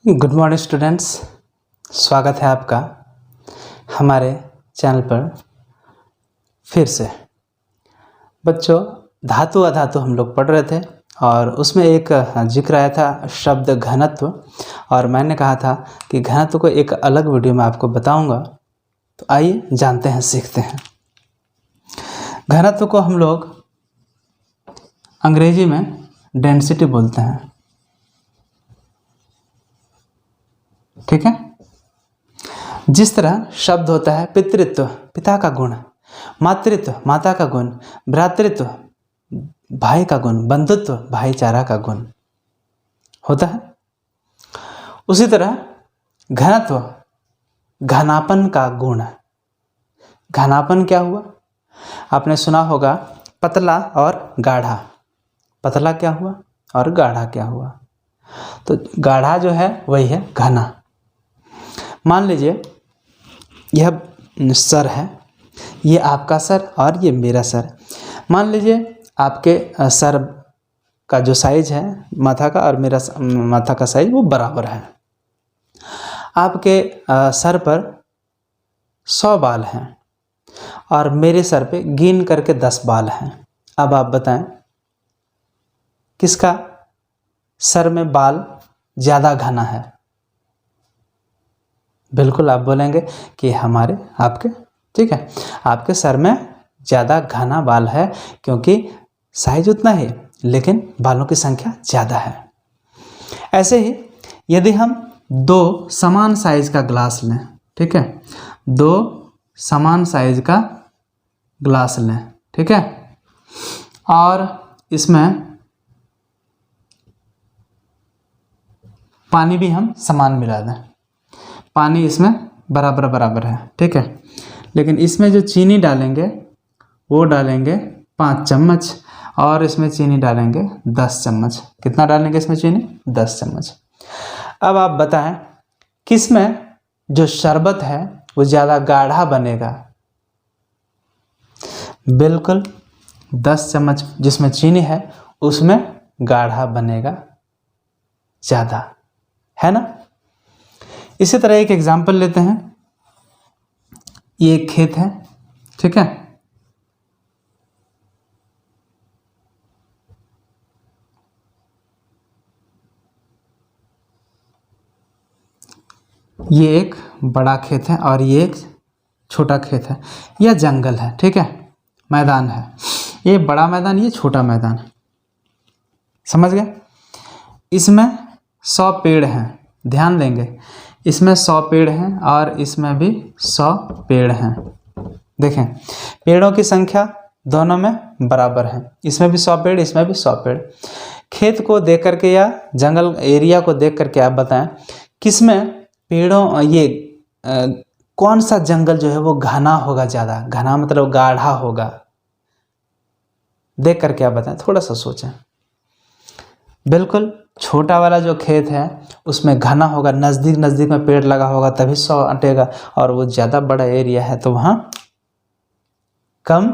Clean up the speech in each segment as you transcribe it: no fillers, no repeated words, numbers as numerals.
Good morning students, स्वागत है आपका हमारे चैनल पर फिर से। बच्चों, धातु अधातु हम लोग पढ़ रहे थे और उसमें एक जिक्र आया था शब्द घनत्व, और मैंने कहा था कि घनत्व को एक अलग वीडियो में आपको बताऊंगा। तो आइए जानते हैं, सीखते हैं। घनत्व को हम लोग अंग्रेजी में डेंसिटी बोलते हैं, ठीक है। जिस तरह शब्द होता है पितृत्व, पिता का गुण, मातृत्व, माता का गुण, भ्रातृत्व, भाई का गुण, बंधुत्व, भाईचारा का गुण होता है। उसी तरह घनत्व, घनापन का गुण। घनापन क्या हुआ? आपने सुना होगा पतला और गाढ़ा। पतला क्या हुआ और गाढ़ा क्या हुआ? तो गाढ़ा जो है वही है घना। मान लीजिए यह सर है, ये आपका सर और ये मेरा सर। मान लीजिए आपके सर का जो साइज है माथा का और मेरा माथा का साइज वो बराबर है। आपके सर पर 100 बाल हैं और मेरे सर पे गिन करके 10 बाल हैं। अब आप बताएं किसका सर में बाल ज़्यादा घना है? बिल्कुल आप बोलेंगे कि आपके, ठीक है, आपके सर में ज़्यादा घना बाल है, क्योंकि साइज उतना ही लेकिन बालों की संख्या ज़्यादा है। ऐसे ही यदि हम 2 समान साइज का ग्लास लें, ठीक है, 2 समान साइज का ग्लास लें, ठीक है, और इसमें पानी भी हम समान मिला दें, पानी इसमें बराबर बराबर है, ठीक है, लेकिन इसमें जो चीनी डालेंगे वो डालेंगे 5 चम्मच और इसमें चीनी डालेंगे 10 चम्मच। कितना डालेंगे इसमें चीनी? 10 चम्मच। अब आप बताएं किस में जो शरबत है वो ज़्यादा गाढ़ा बनेगा? बिल्कुल 10 चम्मच जिसमें चीनी है उसमें गाढ़ा बनेगा ज़्यादा, है ना। इसी तरह एक एग्जाम्पल लेते हैं। ये एक खेत है, ठीक है, ये एक बड़ा खेत है और ये एक छोटा खेत है। यह जंगल है, ठीक है, मैदान है। ये बड़ा मैदान, ये छोटा मैदान, समझ गए। इसमें 100 पेड़ हैं, ध्यान देंगे, इसमें 100 पेड़ हैं और इसमें भी 100 पेड़ हैं। देखें पेड़ों की संख्या दोनों में बराबर है, इसमें भी 100 पेड़, इसमें भी 100 पेड़। खेत को देख करके या जंगल एरिया को देख करके आप बताएं किसमें पेड़ों कौन सा जंगल जो है वो घना होगा, ज़्यादा घना मतलब गाढ़ा होगा? देख करके आप बताएं, थोड़ा सा सोचें। बिल्कुल छोटा वाला जो खेत है उसमें घना होगा, नज़दीक नज़दीक में पेड़ लगा होगा तभी 100 अटेगा, और वो ज़्यादा बड़ा एरिया है तो वहाँ कम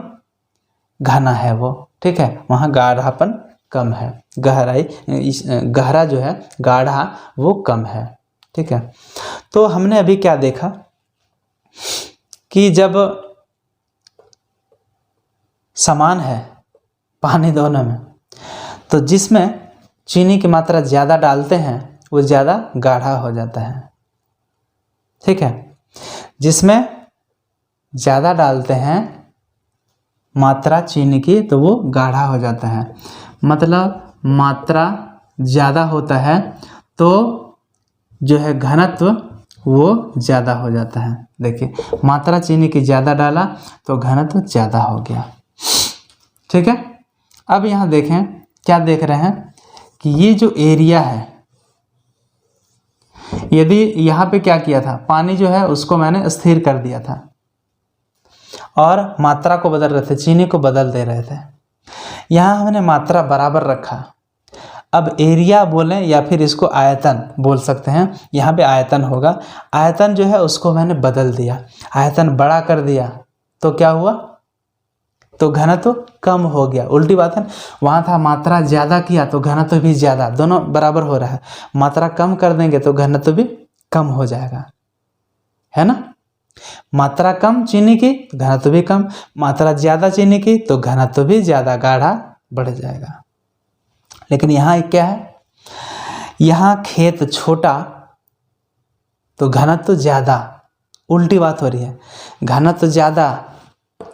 घना है वो, ठीक है, वहाँ गाढ़ापन कम है, गहरा जो है गाढ़ा वो कम है, ठीक है। तो हमने अभी क्या देखा कि जब समान है पानी दोनों में, तो जिसमें चीनी की मात्रा ज़्यादा डालते हैं वो ज़्यादा गाढ़ा हो जाता है, ठीक है। जिसमें ज़्यादा डालते हैं मात्रा चीनी की तो वो गाढ़ा हो जाता है। मतलब मात्रा ज़्यादा होता है तो जो है घनत्व वो ज़्यादा हो जाता है। देखिए मात्रा चीनी की ज़्यादा डाला तो घनत्व ज़्यादा हो गया, ठीक है। अब यहाँ देखें, क्या देख रहे हैं कि ये जो एरिया है, यदि यहाँ पे क्या किया था, पानी जो है उसको मैंने स्थिर कर दिया था और मात्रा को बदल रहे थे, चीनी को बदल दे रहे थे। यहाँ हमने मात्रा बराबर रखा। अब एरिया बोलें या फिर इसको आयतन बोल सकते हैं, यहाँ पे आयतन होगा। आयतन जो है उसको मैंने बदल दिया, आयतन बड़ा कर दिया तो क्या हुआ? तो घनत्व कम हो गया। उल्टी बात है ना, वहाँ था मात्रा ज़्यादा किया तो घनत्व भी ज़्यादा, दोनों बराबर हो रहा है। मात्रा कम कर देंगे तो घनत्व भी कम हो जाएगा, है ना। मात्रा कम चीनी की, घनत्व भी कम। मात्रा ज़्यादा चीनी की तो घनत्व भी ज़्यादा, गाढ़ा बढ़ जाएगा। लेकिन यहाँ क्या है, यहाँ खेत छोटा तो घनत्व ज़्यादा, उल्टी बात हो रही है। घनत्व ज़्यादा,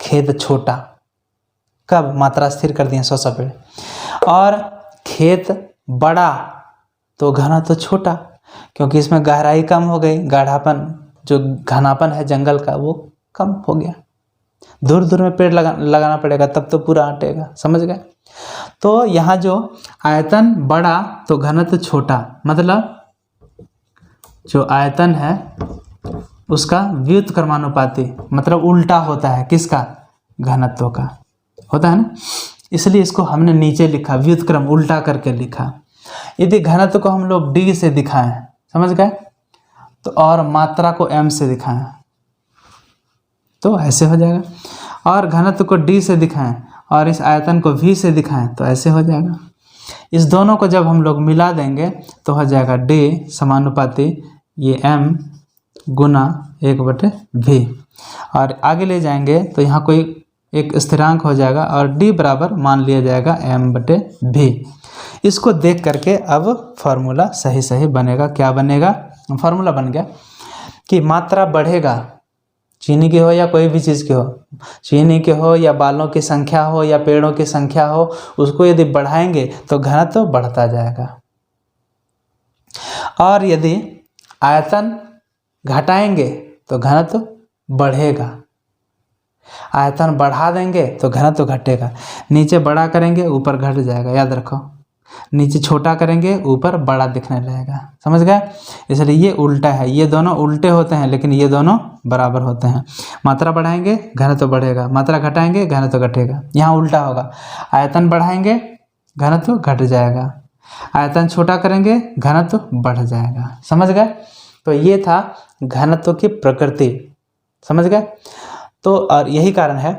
खेत छोटा। कब? मात्रा स्थिर कर दिए 100 पेड़। और खेत बड़ा तो घनत्व छोटा, क्योंकि इसमें गहराई कम हो गई, गाढ़ापन जो घनापन है जंगल का वो कम हो गया। दूर दूर में पेड़ लगाना पड़ेगा तब तो पूरा अटेगा, समझ गए। तो यहाँ जो आयतन बड़ा तो घनत्व छोटा, मतलब जो आयतन है उसका व्युत्क्रमानुपाती, मतलब उल्टा होता है किसका? घनत्व का होता है ना। इसलिए इसको हमने नीचे लिखा, व्युत्क्रम उल्टा करके लिखा। यदि घनत्व को हम लोग d से दिखाएं, समझ गए, तो और मात्रा को m से दिखाएं तो ऐसे हो जाएगा। और घनत्व को d से दिखाएं और इस आयतन को v से दिखाएं तो ऐसे हो जाएगा। इस दोनों को जब हम लोग मिला देंगे तो हो जाएगा d समानुपाती ये m गुना 1/v। और आगे ले जाएंगे तो यहाँ कोई एक स्थिरांक हो जाएगा और d बराबर मान लिया जाएगा m/v। इसको देख करके अब फॉर्मूला सही सही बनेगा। क्या बनेगा? फॉर्मूला बन गया कि मात्रा बढ़ेगा, चीनी की हो या कोई भी चीज़ की हो, चीनी के हो या बालों की संख्या हो या पेड़ों की संख्या हो, उसको यदि बढ़ाएंगे तो घनत्व बढ़ता जाएगा। और यदि आयतन घटाएंगे तो घनत्व बढ़ेगा। आयतन बढ़ा देंगे तो घनत्व घटेगा। नीचे बड़ा करेंगे ऊपर घट जाएगा, याद रखो। नीचे छोटा करेंगे ऊपर बड़ा दिखने लगेगा, समझ गए। इसलिए ये उल्टा है, ये दोनों उल्टे होते हैं लेकिन ये दोनों बराबर होते हैं। मात्रा बढ़ाएंगे घनत्व बढ़ेगा, मात्रा घटाएंगे घनत्व घटेगा। यहाँ उल्टा होगा, आयतन बढ़ाएंगे घनत्व घट जाएगा, आयतन छोटा करेंगे घनत्व बढ़ जाएगा, समझ गए। तो ये था घनत्व की प्रकृति, समझ गए। तो और यही कारण है,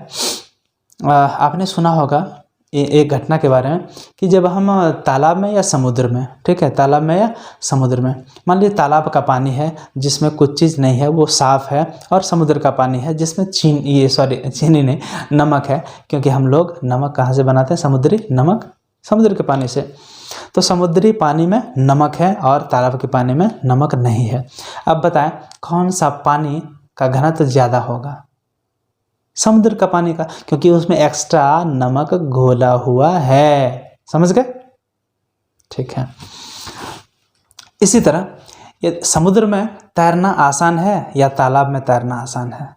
आपने सुना होगा एक घटना के बारे में कि जब हम तालाब में या समुद्र में, ठीक है, तालाब में या समुद्र में, मान लीजिए तालाब का पानी है जिसमें कुछ चीज़ नहीं है, वो साफ़ है, और समुद्र का पानी है जिसमें चीनी नहीं, नमक है, क्योंकि हम लोग नमक कहाँ से बनाते हैं? समुद्री नमक, समुद्र के पानी से। तो समुद्री पानी में नमक है और तालाब के पानी में नमक नहीं है। अब बताएं कौन सा पानी का घनत्व ज़्यादा होगा? समुद्र का पानी का, क्योंकि उसमें एक्स्ट्रा नमक घोला हुआ है, समझ गए। ठीक है। इसी तरह ये समुद्र में तैरना आसान है या तालाब में तैरना आसान है?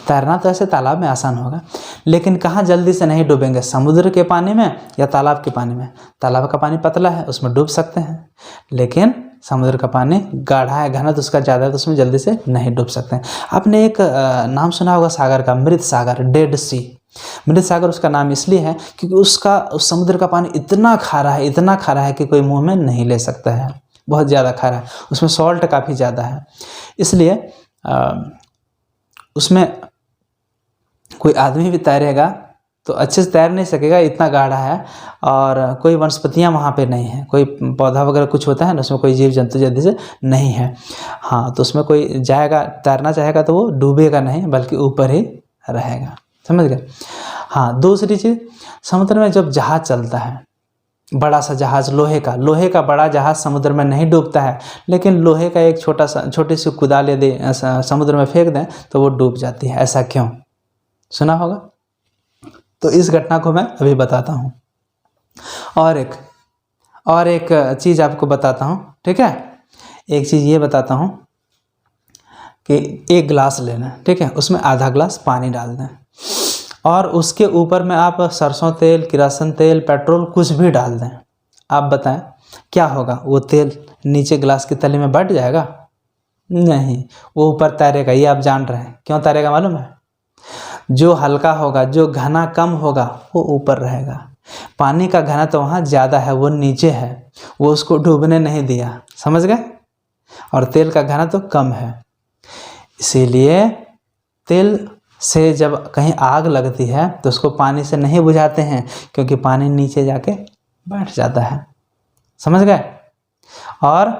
तैरना तो ऐसे तालाब में आसान होगा, लेकिन कहाँ जल्दी से नहीं डूबेंगे? समुद्र के पानी में या तालाब के पानी में? तालाब का पानी पतला है, उसमें डूब सकते हैं, लेकिन समुद्र का पानी गाढ़ा है, घनत्व उसका ज़्यादा है, तो उसमें जल्दी से नहीं डूब सकते हैं। आपने एक नाम सुना होगा सागर का, मृत सागर, डेड सी। मृत सागर उसका नाम इसलिए है क्योंकि उस समुद्र का पानी इतना खारा है, इतना खारा है कि कोई मुंह में नहीं ले सकता है, बहुत ज़्यादा खारा है, उसमें सॉल्ट काफ़ी ज़्यादा है। इसलिए उसमें कोई आदमी भी तैरेगा तो अच्छे से तैर नहीं सकेगा, इतना गाढ़ा है, और कोई वनस्पतियाँ वहाँ पे नहीं है, कोई पौधा वगैरह कुछ होता है ना, उसमें कोई जीव जंतु जल्दी से नहीं है। हाँ, तो उसमें कोई जाएगा तैरना चाहेगा तो वो डूबेगा नहीं, बल्कि ऊपर ही रहेगा, समझ गए। हाँ, दूसरी चीज़, समुद्र में जब जहाज़ चलता है, बड़ा सा जहाज़, लोहे का बड़ा जहाज़ समुद्र में नहीं डूबता है, लेकिन लोहे का एक छोटी सी कुदाल यदि समुद्र में फेंक दें तो वो डूब जाती है। ऐसा क्यों? सुना होगा। तो इस घटना को मैं अभी बताता हूँ। और एक चीज़ आपको बताता हूँ, ठीक है। एक चीज़ ये बताता हूँ कि एक गिलास लेना, ठीक है, उसमें आधा गिलास पानी डाल दें और उसके ऊपर में आप सरसों तेल, किरासन तेल, पेट्रोल कुछ भी डाल दें। आप बताएं क्या होगा? वो तेल नीचे गिलास की तली में बैठ जाएगा? नहीं, वो ऊपर तैरेगा। ये आप जान रहे हैं। क्यों तैरेगा मालूम है? जो हल्का होगा, जो घना कम होगा, वो ऊपर रहेगा। पानी का घना तो वहाँ ज़्यादा है, वो नीचे है, वो उसको डूबने नहीं दिया, समझ गए। और तेल का घना तो कम है, इसीलिए तेल से जब कहीं आग लगती है तो उसको पानी से नहीं बुझाते हैं, क्योंकि पानी नीचे जाके बैठ जाता है, समझ गए। और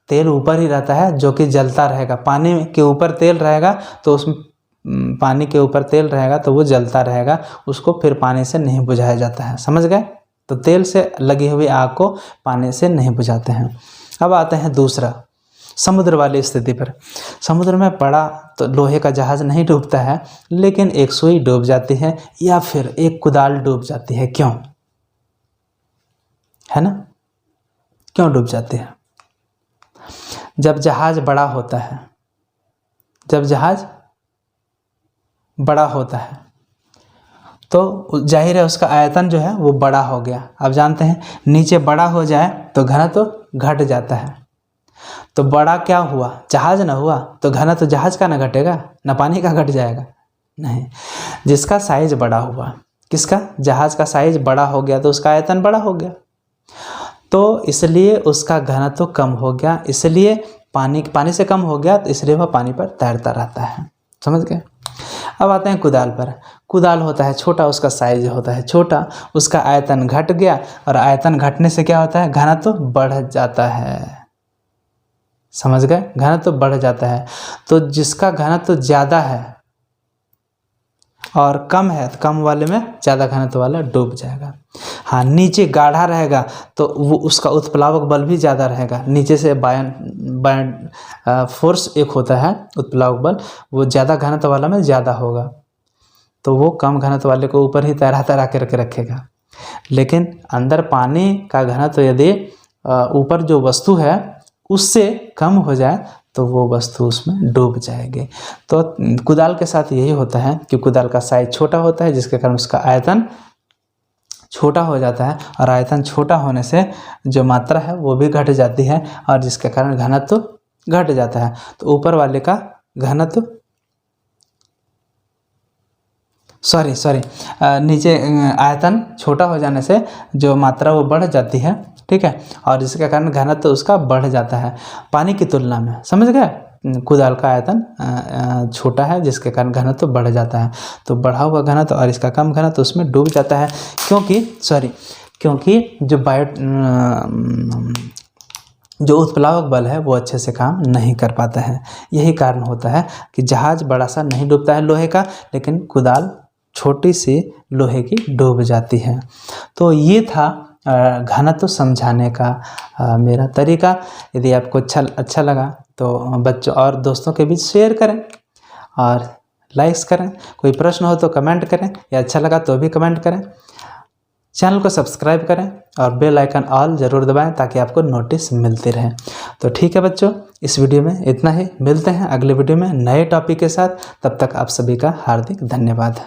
तेल ऊपर ही रहता है जो कि जलता रहेगा। पानी के ऊपर तेल रहेगा तो उसमें पानी के ऊपर तेल रहेगा तो वो जलता रहेगा, उसको फिर पानी से नहीं बुझाया जाता है, समझ गए। तो तेल से लगी हुई आग को पानी से नहीं बुझाते हैं। अब आते हैं दूसरा, समुद्र वाली स्थिति पर। समुद्र में बड़ा तो लोहे का जहाज़ नहीं डूबता है, लेकिन एक सुई डूब जाती है या फिर एक कुदाल डूब जाती है। क्यों, है ना, क्यों डूब जाती है? जब जहाज़ बड़ा होता है, जब जहाज़ बड़ा होता है तो जाहिर है उसका आयतन जो है वो बड़ा हो गया। आप जानते हैं नीचे बड़ा हो जाए तो घनत्व तो घट जाता है। तो बड़ा क्या हुआ, जहाज़ ना हुआ, तो घनत्व तो जहाज़ का ना घटेगा, ना पानी का घट जाएगा, नहीं। जिसका साइज बड़ा हुआ, किसका, जहाज़ का साइज बड़ा हो गया तो उसका आयतन बड़ा हो गया, तो इसलिए उसका घनत्व तो कम हो गया, इसलिए पानी से कम हो गया, तो इसलिए वह पानी पर तैरता रहता है, समझ गए। अब आते हैं कुदाल पर। कुदाल होता है छोटा, उसका साइज होता है छोटा, उसका आयतन घट गया, और आयतन घटने से क्या होता है, घनत्व तो बढ़ जाता है, समझ गए, घनत्व तो बढ़ जाता है। तो जिसका घनत्व तो ज़्यादा है और कम है, तो कम वाले में ज़्यादा घनत्व वाला डूब जाएगा। हाँ, नीचे गाढ़ा रहेगा तो वो उसका उत्प्लावक बल भी ज़्यादा रहेगा। नीचे से बायन फोर्स एक होता है उत्प्लावक बल, वो ज़्यादा घनत्व वाला में ज़्यादा होगा, तो वो कम घनत्व वाले को ऊपर ही तैरा के रखेगा। लेकिन अंदर पानी का घनत्व यदि ऊपर जो वस्तु है उससे कम हो जाए तो वो वस्तु उसमें डूब जाएगी। तो कुदाल के साथ यही होता है कि कुदाल का साइज छोटा होता है, जिसके कारण उसका आयतन छोटा हो जाता है, और आयतन छोटा होने से जो मात्रा है वो भी घट जाती है, और जिसके कारण घनत्व तो घट जाता है। तो ऊपर वाले का घनत्व नीचे आयतन छोटा हो जाने से जो मात्रा वो बढ़ जाती है, ठीक है, और जिसके कारण घनत्व तो उसका बढ़ जाता है पानी की तुलना में, समझ गए। कुदाल का आयतन छोटा है, जिसके कारण घनत्व तो बढ़ जाता है। तो बढ़ा हुआ घनत्व और इसका कम घनत्व उसमें डूब जाता है, क्योंकि जो उत्प्लावक बल है वो अच्छे से काम नहीं कर पाता है। यही कारण होता है कि जहाज़ बड़ा सा नहीं डूबता है लोहे का, लेकिन कुदाल छोटी सी लोहे की डूब जाती है। तो ये था घनत्व समझाने का मेरा तरीका। यदि आपको अच्छा लगा तो बच्चों और दोस्तों के बीच शेयर करें और लाइक्स करें। कोई प्रश्न हो तो कमेंट करें, या अच्छा लगा तो भी कमेंट करें। चैनल को सब्सक्राइब करें और बेल आइकन ऑल ज़रूर दबाएं ताकि आपको नोटिस मिलते रहे। तो ठीक है बच्चों, इस वीडियो में इतना ही। मिलते हैं अगले वीडियो में नए टॉपिक के साथ। तब तक आप सभी का हार्दिक धन्यवाद।